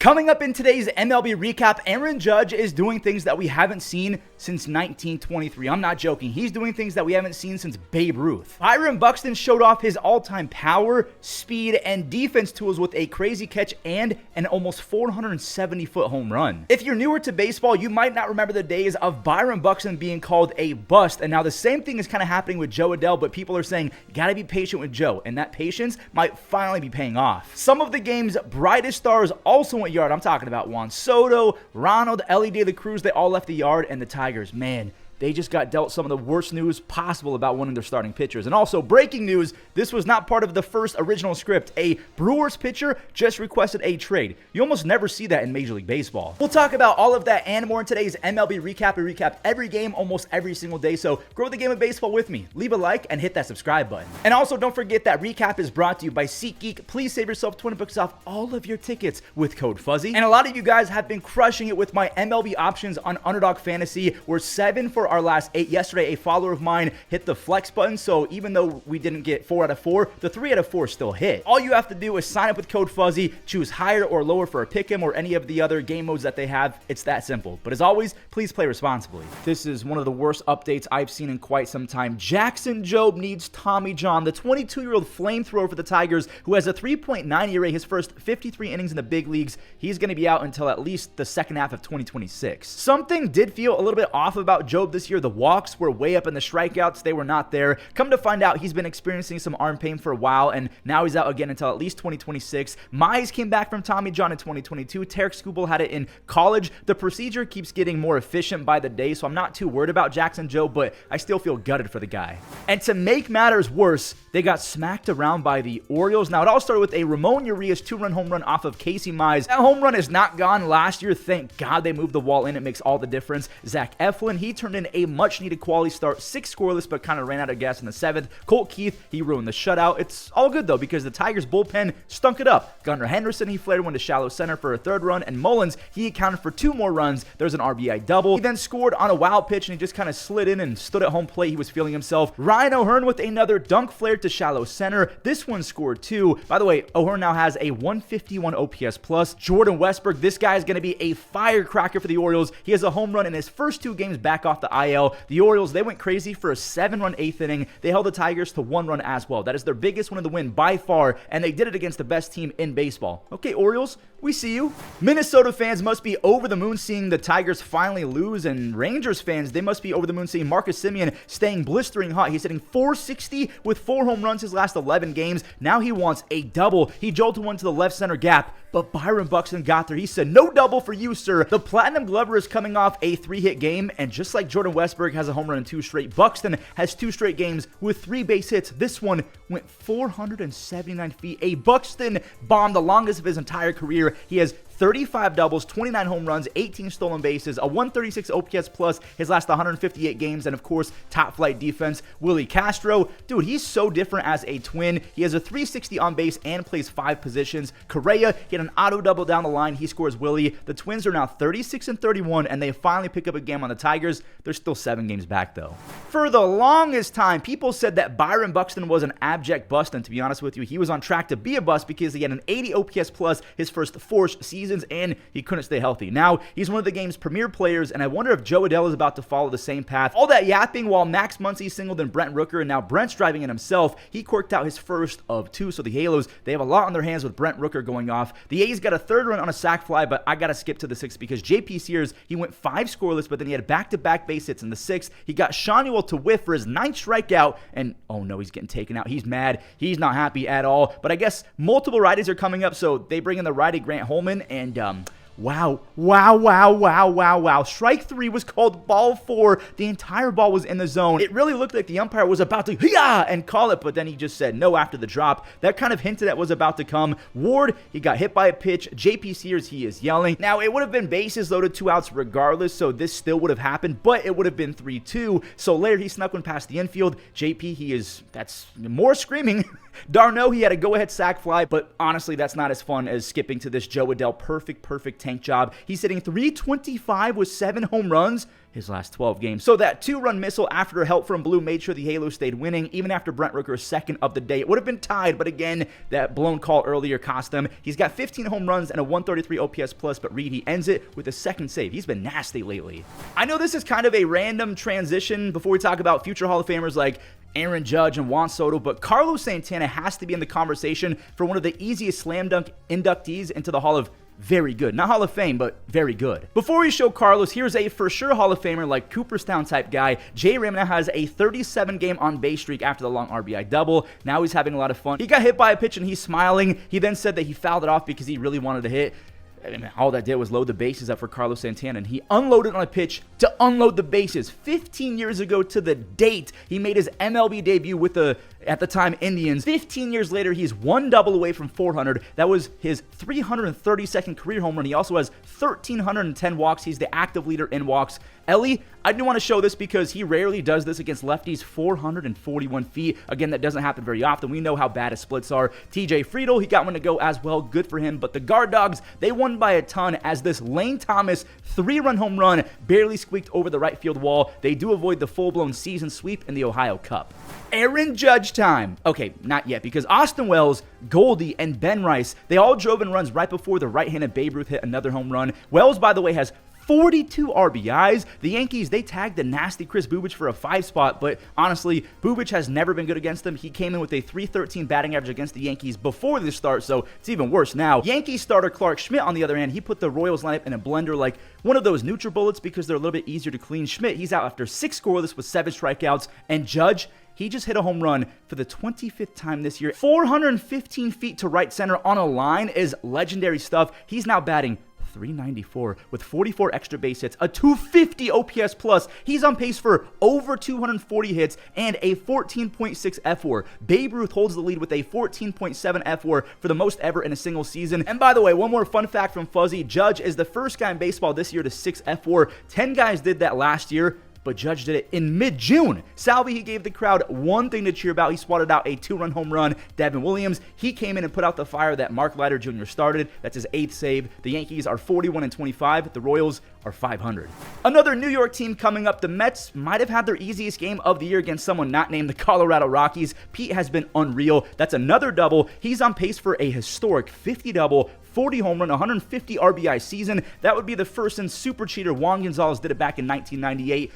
Coming up in today's MLB recap, Aaron Judge is doing things that we haven't seen since 1923. I'm not joking. He's doing things that we haven't seen since Babe Ruth. Byron Buxton showed off his all-time power, speed, and defense tools with a crazy catch and an almost 470-foot home run. If you're newer to baseball, you might not remember the days of Byron Buxton being called a bust, and now the same thing is kind of happening with Jo Adell, but people are saying, you gotta be patient with Joe, and that patience might finally be paying off. Some of the game's brightest stars also went yard. I'm talking about Juan Soto, Ronald, Ellie De La Cruz. They all left the yard, and the Tigers, man, they just got dealt some of the worst news possible about one of their starting pitchers. And also, breaking news, this was not part of the first original script. A Brewers pitcher just requested a trade. You almost never see that in Major League Baseball. We'll talk about all of that and more in today's MLB recap. We recap every game almost every single day, so grow the game of baseball with me. Leave a like and hit that subscribe button. And also, don't forget that recap is brought to you by SeatGeek. Please save yourself $20 off all of your tickets with code Fuzzy. And a lot of you guys have been crushing it with my MLB options on Underdog Fantasy. We're 7 for our last 8. Yesterday, a follower of mine hit the flex button, so even though we didn't get 4 out of 4, the 3 out of 4 still hit. All you have to do is sign up with code Fuzzy, choose higher or lower for a pick'em or any of the other game modes that they have. It's that simple. But as always, please play responsibly. This is one of the worst updates I've seen in quite some time. Jackson Jobe needs Tommy John, the 22-year-old flamethrower for the Tigers, who has a 3.9 ERA his first 53 innings in the big leagues. He's going to be out until at least the second half of 2026. Something did feel a little bit off about Jobe this year. The walks were way up and the strikeouts, they were not there. Come to find out, he's been experiencing some arm pain for a while, and now he's out again until at least 2026. Mize came back from Tommy John in 2022. Tarek Skubal had it in college. The procedure keeps getting more efficient by the day, so I'm not too worried about Jackson Jobe, but I still feel gutted for the guy. And to make matters worse, they got smacked around by the Orioles. Now, it all started with a Ramon Urias 2-run home run off of Casey Mize. That home run is not gone last year. Thank God they moved the wall in. It makes all the difference. Zach Eflin, he turned in a much-needed quality start, 6 scoreless, but kind of ran out of gas in the 7th. Colt Keith, he ruined the shutout. It's all good, though, because the Tigers' bullpen stunk it up. Gunnar Henderson, he flared one to shallow center for a 3rd run, and Mullins, he accounted for 2 more runs. There's an RBI double. He then scored on a wild pitch, and he just kind of slid in and stood at home plate. He was feeling himself. Ryan O'Hearn with another dunk flare to shallow center. This one scored 2. By the way, O'Hearn now has a 151 OPS plus. Jordan Westburg, this guy is going to be a firecracker for the Orioles. He has a home run in his first 2 games back off the IL. The Orioles, they went crazy for a 7-run 8th inning. They held the Tigers to 1 run as well. That is their biggest win of the win by far, and they did it against the best team in baseball. Okay, Orioles, we see you. Minnesota fans must be over the moon seeing the Tigers finally lose, and Rangers fans, they must be over the moon seeing Marcus Semien staying blistering hot. He's hitting .460 with 4 home runs his last 11 games. Now he wants a double. He jolted one to the left center gap, but Byron Buxton got there. He said, no double for you, sir. The Platinum Glover is coming off a 3-hit game, and just like Jordan Westburg has a home run in 2 straight, Buxton has 2 straight games with 3 base hits. This one went 479 feet. A Buxton bomb, the longest of his entire career. He has 35 doubles, 29 home runs, 18 stolen bases, a 136 OPS plus his last 158 games, and of course, top flight defense. Willi Castro, dude, he's so different as a twin. He has a 360 on base and plays 5 positions. Correa, he had an auto double down the line. He scores Willie. The Twins are now 36-31, and they finally pick up a game on the Tigers. They're still 7 games back, though. For the longest time, people said that Byron Buxton was an abject bust, and to be honest with you, he was on track to be a bust because he had an 80 OPS plus his first 4 seasons, and he couldn't stay healthy. Now, he's one of the game's premier players, and I wonder if Jo Adell is about to follow the same path. All that yapping while Max Muncy singled in Brent Rooker, and now Brent's driving in himself. He corked out his first of 2, so the Halos, they have a lot on their hands with Brent Rooker going off. The A's got a 3rd run on a sac fly, but I got to skip to the 6th because JP Sears, he went 5 scoreless, but then he had back-to-back base hits in the 6th. He got Shanuel to whiff for his 9th strikeout, and oh no, he's getting taken out. He's mad. He's not happy at all, but I guess multiple righties are coming up, so they bring in the righty Grant Holman, and wow. Strike 3 was called ball 4. The entire ball was in the zone. It really looked like the umpire was about to and call it, but then he just said no after the drop. That kind of hinted at was about to come. Ward, he got hit by a pitch. JP Sears, he is yelling. Now, it would have been bases loaded, 2 outs regardless, so this still would have happened, but it would have been 3-2. So later, he snuck one past the infield. JP, that's more screaming. Darno, he had a go-ahead sac fly, but honestly, that's not as fun as skipping to this Jo Adell perfect tank job. He's hitting .325 with 7 home runs his last 12 games. So that 2-run missile after help from Blue made sure the Halo stayed winning, even after Brent Rooker's second of the day. It would have been tied, but again, that blown call earlier cost him. He's got 15 home runs and a 133 OPS plus, but Reed, he ends it with a second save. He's been nasty lately. I know this is kind of a random transition before we talk about future Hall of Famers like Aaron Judge and Juan Soto, but Carlos Santana has to be in the conversation for one of the easiest slam dunk inductees into the Hall of Very good. Not Hall of Fame, but very good. Before we show Carlos, here's a for sure Hall of Famer like Cooperstown type guy. J. Ram now has a 37-game on-base streak after the long RBI double. Now he's having a lot of fun. He got hit by a pitch and he's smiling. He then said that he fouled it off because he really wanted to hit. I mean, all that did was load the bases up for Carlos Santana, and he unloaded on a pitch to unload the bases. 15 years ago to the date, he made his MLB debut with the, at the time, Indians. 15 years later, he's one double away from 400. That was his 332nd career home run. He also has 1,310 walks. He's the active leader in walks. Ellie, I didn't want to show this because he rarely does this against lefties. 441 feet. Again, that doesn't happen very often. We know how bad his splits are. TJ Friedel, he got one to go as well. Good for him. But the Guard Dogs, they won by a ton as this Lane Thomas 3-run home run barely squeaked over the right field wall. They do avoid the full-blown season sweep in the Ohio Cup. Aaron Judge time. Okay, not yet, because Austin Wells, Goldie, and Ben Rice, they all drove in runs right before the right-handed Babe Ruth hit another home run. Wells, by the way, has 42 RBIs. The Yankees, they tagged the nasty Chris Bubic for a 5 spot, but honestly, Bubic has never been good against them. He came in with a .313 batting average against the Yankees before this start, so it's even worse now. Yankees starter Clarke Schmidt, on the other hand, he put the Royals lineup in a blender like one of those NutriBullets because they're a little bit easier to clean. Schmidt, he's out after 6 scoreless with 7 strikeouts, and Judge, he just hit a home run for the 25th time this year. 415 feet to right center on a line is legendary stuff. He's now batting .394 with 44 extra base hits, a .250 OPS plus. He's on pace for over 240 hits and a 14.6 FWAR. Babe Ruth holds the lead with a 14.7 FWAR for the most ever in a single season. And by the way, one more fun fact from Fuzzy, Judge is the first guy in baseball this year to 6 FWAR. 10 guys did that last year, but Judge did it in mid-June. Salvi, he gave the crowd one thing to cheer about. He swatted out a 2-run home run. Devin Williams, he came in and put out the fire that Mark Leiter Jr. started. That's his 8th save. The Yankees are 41-25. The Royals are 500. Another New York team coming up. The Mets might have had their easiest game of the year against someone not named the Colorado Rockies. Pete has been unreal. That's another double. He's on pace for a historic 50 double, 40 home run, 150 RBI season. That would be the first since super cheater Juan Gonzalez did it back in 1998.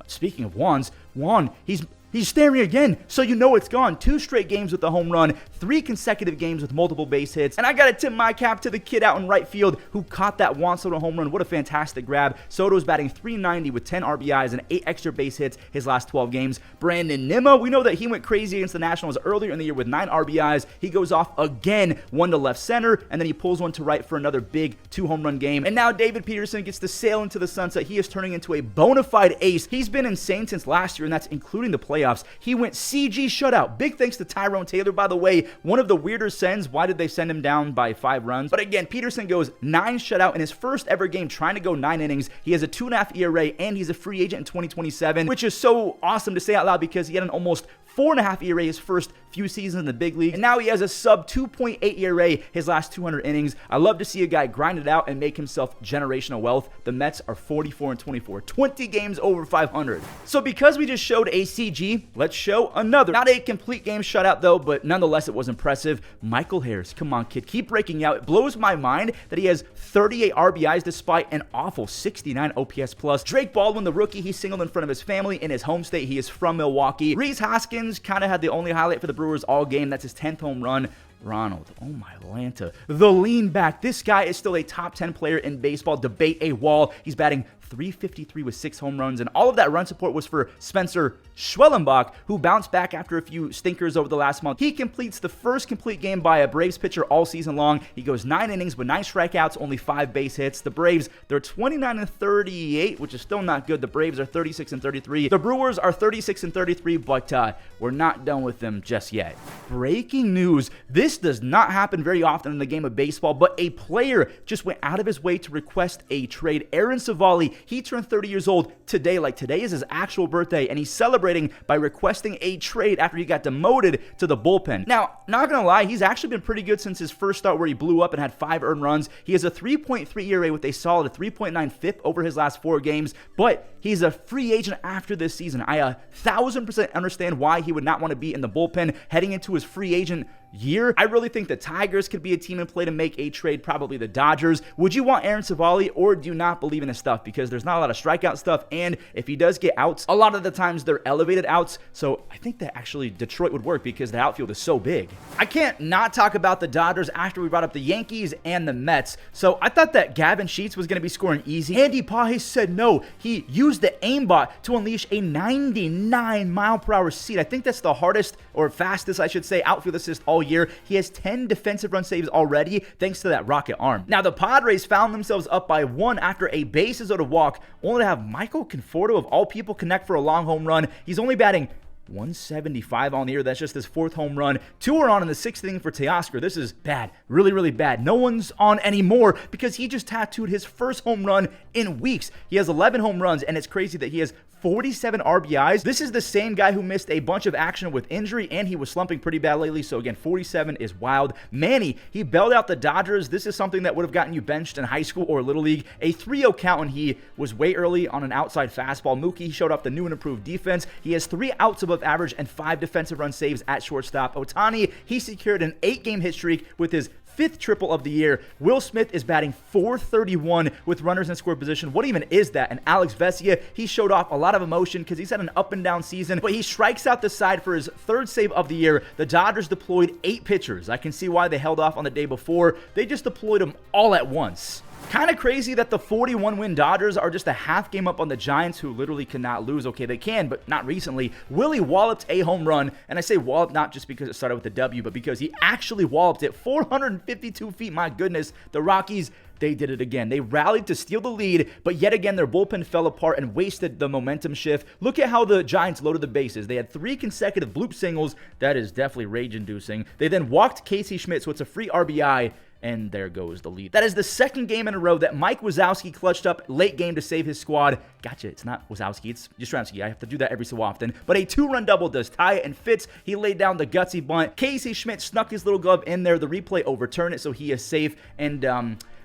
Speaking of Juan, he's staring again, so you know it's gone. 2 straight games with a home run, 3 consecutive games with multiple base hits. And I gotta tip my cap to the kid out in right field who caught that Juan Soto home run. What a fantastic grab. Soto's batting .390 with 10 RBIs and 8 extra base hits his last 12 games. Brandon Nimmo, we know that he went crazy against the Nationals earlier in the year with 9 RBIs. He goes off again, one to left center, and then he pulls one to right for another big 2-home run game. And now David Peterson gets to sail into the sunset. He is turning into a bona fide ace. He's been insane since last year, and that's including the playoffs. He went CG shutout. Big thanks to Tyrone Taylor, by the way. One of the weirder sends. Why did they send him down by 5 runs? But again, Peterson goes 9 shutout in his first ever game, trying to go 9 innings. He has a 2.5 ERA, and he's a free agent in 2027, which is so awesome to say out loud because he had an almost 4.5 ERA his first few seasons in the big league, and now he has a sub 2.8 ERA his last 200 innings. I love to see a guy grind it out and make himself generational wealth. The Mets are 44-24, 20 games over 500. So because we just showed a CG, let's show another. Not a complete game shutout though, but nonetheless it was impressive. Michael Harris, come on kid, keep breaking out. It blows my mind that he has 38 RBIs despite an awful 69 OPS plus. Drake Baldwin, the rookie, he singled in front of his family in his home state. He is from Milwaukee. Rhys Hoskins kind of had the only highlight for the Brewers all game. That's his 10th home run. Ronald, oh my Atlanta, the lean back. This guy is still a top 10 player in baseball. Debate a wall. He's batting .353 with 6 home runs, and all of that run support was for Spencer Schwellenbach, who bounced back after a few stinkers over the last month. He completes the first complete game by a Braves pitcher all season long. He goes 9 innings with 9 strikeouts, only 5 base hits. The Braves, they're 29-38, which is still not good. The Braves are 36-33. The Brewers are 36-33, but we're not done with them just yet. Breaking news. This does not happen very often in the game of baseball, but a player just went out of his way to request a trade. Aaron Savali, He turned 30 years old today. Like, today is his actual birthday, and he's celebrating by requesting a trade after he got demoted to the bullpen. Now, not gonna lie, he's actually been pretty good since his first start where he blew up and had 5 earned runs. He has a 3.3 ERA with a solid 3.9 FIP over his last 4 games, but he's a free agent after this season. I 1000% understand why he would not want to be in the bullpen heading into his free agent year. I really think the Tigers could be a team in play to make a trade, probably the Dodgers. Would you want Aaron Civale, or do you not believe in his stuff? Because there's not a lot of strikeout stuff, and if he does get outs, a lot of the times they're elevated outs, so I think that actually Detroit would work because the outfield is so big. I can't not talk about the Dodgers after we brought up the Yankees and the Mets, so I thought that Gavin Sheets was going to be scoring easy. Andy Pages said no. He used the aimbot to unleash a 99-mile-per-hour seed. I think that's the hardest, or fastest, I should say, outfield assist all year. He has 10 defensive run saves already thanks to that rocket arm. Now, the Padres found themselves up by 1 after a bases-loaded walk, only to have Michael Conforto, of all people, connect for a long home run. He's only batting 175 on the year. That's just his 4th home run. 2 are on in the 6th inning for Teoscar. This is bad. Really, really bad. No one's on anymore because he just tattooed his first home run in weeks. He has 11 home runs, and it's crazy that he has 47 RBIs. This is the same guy who missed a bunch of action with injury, and he was slumping pretty bad lately. So again, 47 is wild. Manny, he bailed out the Dodgers. This is something that would have gotten you benched in high school or Little League. A 3-0 count, and he was way early on an outside fastball. Mookie, he showed off the new and improved defense. He has 3 outs above average and 5 defensive run saves at shortstop. Ohtani, he secured an 8-game hit streak with his 5th triple of the year. Will Smith is batting .431 with runners in score position. What even is that? And Alex Vesia, he showed off a lot of emotion because he's had an up and down season, but he strikes out the side for his 3rd save of the year. The Dodgers deployed 8 pitchers. I can see why they held off on the day before. They just deployed them all at once. Kind of crazy that the 41-win Dodgers are just a half game up on the Giants, who literally cannot lose. Okay, they can, but not recently. Willie walloped a home run, and I say walloped not just because it started with a W, but because he actually walloped it 452 feet. My goodness, the Rockies, they did it again. They rallied to steal the lead, but yet again, their bullpen fell apart and wasted the momentum shift. Look at how the Giants loaded the bases. They had 3 consecutive bloop singles. That is definitely rage-inducing. They then walked Casey Schmidt, so it's a free RBI. And there goes the lead. That is the 2nd game in a row that Mike Wazowski clutched up late game to save his squad. Gotcha, it's not Wazowski, it's Yastrzemski. I have to do that every so often. But a 2-run double does tie it and fits. He laid down the gutsy bunt. Casey Schmidt snuck his little glove in there. The replay overturned it, so he is safe. And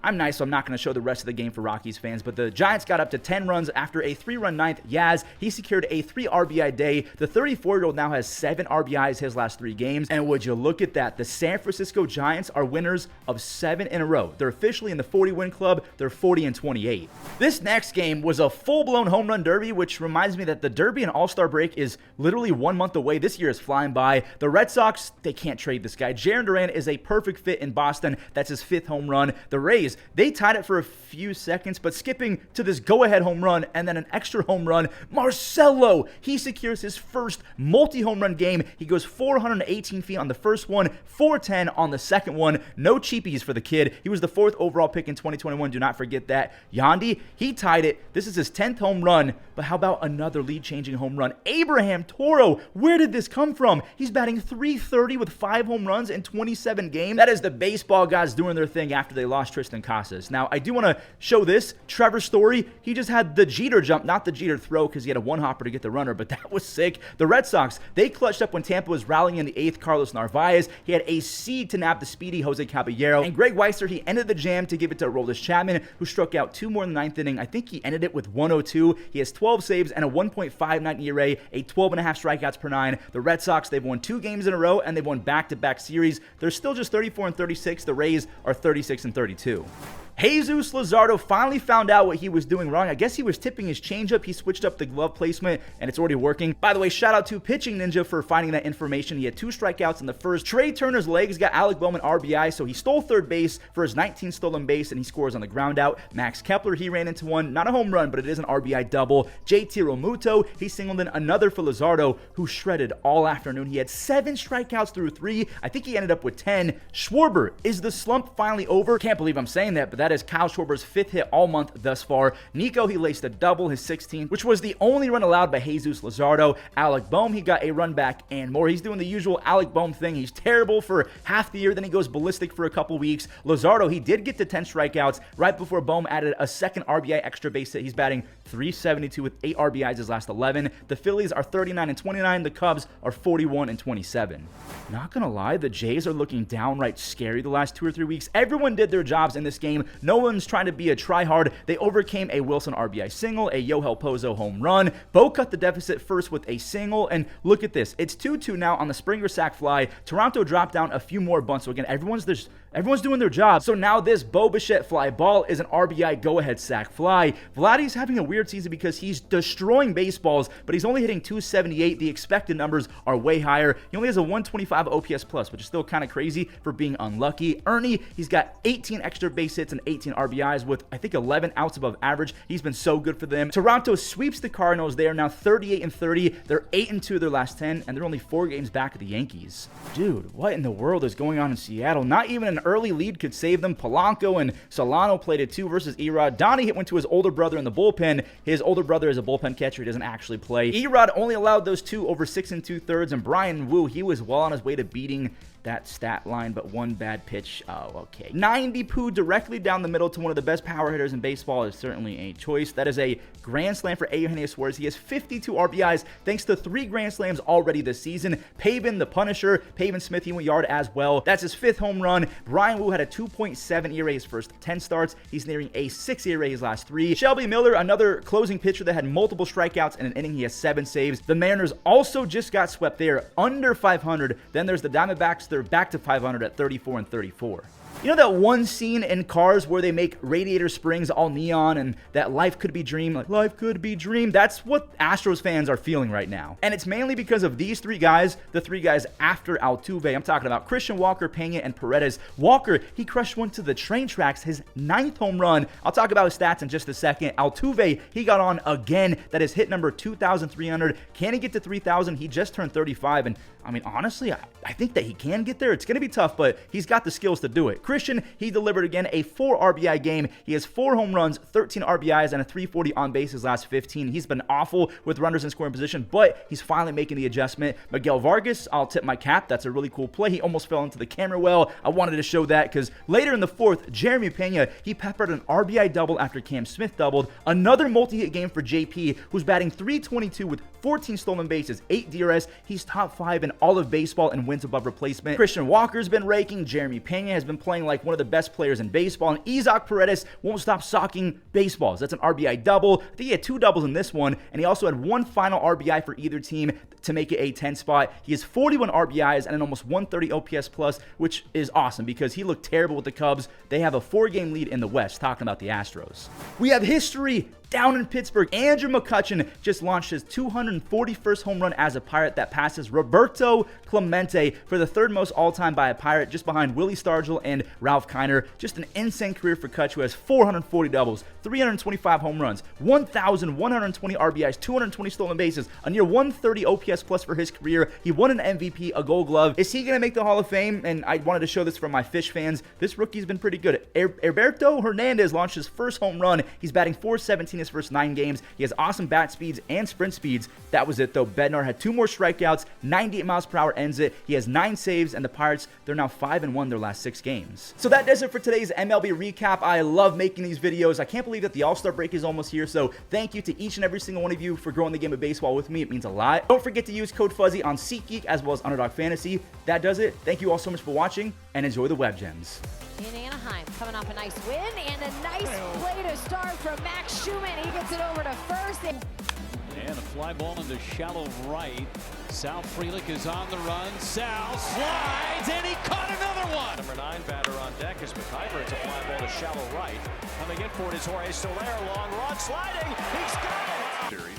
I'm nice, so I'm not going to show the rest of the game for Rockies fans, but the Giants got up to 10 runs after a 3-run 9th. Yaz, he secured a 3 RBI day. The 34-year-old now has 7 RBIs his last 3 games, and would you look at that, the San Francisco Giants are winners of 7 in a row. They're officially in the 40-win club. They're 40-28. This next game was a full-blown home run derby, which reminds me that the Derby and All-Star break is literally 1 month away. This year is flying by. The Red Sox, they can't trade this guy. Jarren Duran is a perfect fit in Boston. That's his 5th home run. The Rays, they tied it for a few seconds, but skipping to this go-ahead home run and then an extra home run, Marcelo, he secures his first multi-home run game. He goes 418 feet on the first one, 410 on the second one. No cheapies for the kid. He was the 4th overall pick in 2021. Do not forget that. Yandy, he tied it. This is his 10th home run, but how about another lead-changing home run? Abraham Toro, where did this come from? He's batting .330 with 5 home runs in 27 games. That is the baseball guys doing their thing after they lost Tristan Casas. Now, I do want to show this. Trevor Story, he just had the Jeter jump, not the Jeter throw, because he had a one-hopper to get the runner, but that was sick. The Red Sox, they clutched up when Tampa was rallying in the 8th. Carlos Narvaez, he had a seed to nab the speedy Jose Caballero, and Greg Weisser, he ended the jam to give it to Aroldis Chapman, who struck out 2 more in the 9th inning. I think he ended it with 102. He has 12 saves and a 1.59 ERA, a 12.5 strikeouts per 9. The Red Sox, they've won 2 games in a row, and they've won back-to-back series. They're still just 34-36. The Rays are 36-32. Jesús Luzardo finally found out what he was doing wrong. I guess he was tipping his changeup. He switched up the glove placement, and it's already working. By the way, shout out to Pitching Ninja for finding that information. He had 2 strikeouts in the first. Trey Turner's legs got Alec Bowman RBI, so he stole 3rd base for his 19th stolen base, and he scores on the ground out. Max Kepler, he ran into one. Not a home run, but it is an RBI double. JT Realmuto, he singled in another for Luzardo, who shredded all afternoon. He had 7 strikeouts through 3. I think he ended up with 10. Schwarber, is the slump finally over? Can't believe I'm saying that, but that is Kyle Schwarber's 5th hit all month thus far. Nico, he laced a double, his 16th, which was the only run allowed by Jesús Luzardo. Alec Boehm, he got a run back and more. He's doing the usual Alec Boehm thing. He's terrible for half the year, then he goes ballistic for a couple weeks. Luzardo, he did get to 10 strikeouts right before Boehm added a second RBI extra base hit. He's batting .372 with 8 RBIs his last 11. The Phillies are 39-29. The Cubs are 41-27. Not gonna lie, the Jays are looking downright scary the last 2 or 3 weeks. Everyone did their jobs in this game. No one's trying to be a tryhard. They overcame a Wilson RBI single, a Yoel Pozo home run. Bo cut the deficit first with a single, and look at this. It's 2-2 now on the Springer sac fly. Toronto dropped down a few more bunts. So again, everyone's doing their job. So now this Bo Bichette fly ball is an RBI go-ahead sac fly. Vladdy's having a weird season because he's destroying baseballs, but he's only hitting .278. The expected numbers are way higher. He only has a 125 OPS plus, which is still kind of crazy for being unlucky. Ernie, he's got 18 extra base hits and 18 RBIs with, I think, 11 outs above average. He's been so good for them. Toronto sweeps the Cardinals. They are now 38-30. They're 8-2 their last 10, and they're only 4 games back of the Yankees. Dude, what in the world is going on in Seattle? Not even an early lead could save them. Polanco and Solano played a 2 versus Erod. Donnie went to his older brother in the bullpen. His older brother is a bullpen catcher. He doesn't actually play. Erod only allowed those 2 over 6 2/3, and Brian Wu, he was well on his way to beating that stat line, but one bad pitch. Oh, okay. 90 poo directly down the middle to one of the best power hitters in baseball is certainly a choice. That is a grand slam for Eugenio Suarez. He has 52 RBIs thanks to 3 grand slams already this season. Pavin, the Punisher. Pavin Smith, he went yard as well. That's his 5th home run. Brian Wu had a 2.7 ERA his first 10 starts. He's nearing a 6 ERA his last 3. Shelby Miller, another closing pitcher that had multiple strikeouts in an inning. He has 7 saves. The Mariners also just got swept. They are under 500. Then there's the Diamondbacks. They're back to 500 at 34-34. You know that one scene in Cars where they make Radiator Springs all neon and that life could be dream? Like, life could be dream. That's what Astros fans are feeling right now. And it's mainly because of these 3 guys, the 3 guys after Altuve. I'm talking about Christian, Walker, Pena, and Paredes. Walker, he crushed one to the train tracks, his 9th home run. I'll talk about his stats in just a second. Altuve, he got on again. That is hit number 2,300. Can he get to 3,000? He just turned 35, and I mean, honestly, I think that he can get there. It's going to be tough, but he's got the skills to do it. Christian, he delivered again a 4 RBI game. He has 4 home runs, 13 RBIs, and a 340 on base his last 15. He's been awful with runners in scoring position, but he's finally making the adjustment. Miguel Vargas, I'll tip my cap. That's a really cool play. He almost fell into the camera well. I wanted to show that because later in the 4th, Jeremy Pena, he peppered an RBI double after Cam Smith doubled. Another multi-hit game for JP, who's batting .322 with 14 stolen bases, 8 DRS. He's top 5 in all of baseball and wins above replacement. Christian Walker's been raking. Jeremy Pena has been playing like one of the best players in baseball. And Isaac Paredes won't stop socking baseballs. That's an RBI double. I think he had 2 doubles in this one. And he also had 1 final RBI for either team to make it a 10 spot. He has 41 RBIs and an almost 130 OPS plus, which is awesome because he looked terrible with the Cubs. They have a 4-game lead in the West, talking about the Astros. We have history down in Pittsburgh. Andrew McCutchen just launched his 241st home run as a Pirate that passes Roberto Clemente for the 3rd most all-time by a Pirate, just behind Willie Stargell and Ralph Kiner. Just an insane career for Kutch, who has 440 doubles, 325 home runs, 1,120 RBIs, 220 stolen bases, a near 130 OPS plus for his career. He won an MVP, a Gold Glove. Is he going to make the Hall of Fame? And I wanted to show this for my Fish fans. This rookie's been pretty good. Alberto Hernandez launched his first home run. He's batting .417 his first 9 games. He has awesome bat speeds and sprint speeds. That was it though. Bednar had 2 more strikeouts, 98 miles per hour ends it. He has 9 saves, and the Pirates, they're now 5-1 their last 6 games. So that does it for today's MLB recap. I love making these videos. I can't believe that the All-Star break is almost here, so thank you to each and every single one of you for growing the game of baseball with me. It means a lot. Don't forget to use code Fuzzy on SeatGeek as well as Underdog Fantasy. That does it. Thank you all so much for watching, and enjoy the web gems. In Anaheim, coming off a nice win and a nice play to start from Max Schumann. He gets it over to first. And a fly ball into shallow right. Sal Frelick is on the run. Sal slides, and he caught another one. Number 9 batter on deck is McIver. It's a fly ball to shallow right. Coming in for it is Jorge Soler. Long run, sliding. He's got it. Series.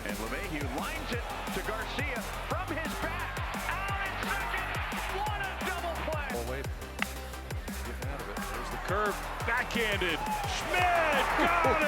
And LeMahieu lines it to Garcia from his bat. Out in second. What a double play. Oh, wait. Getting out of it. There's the curve. Backhanded. Schmidt got him.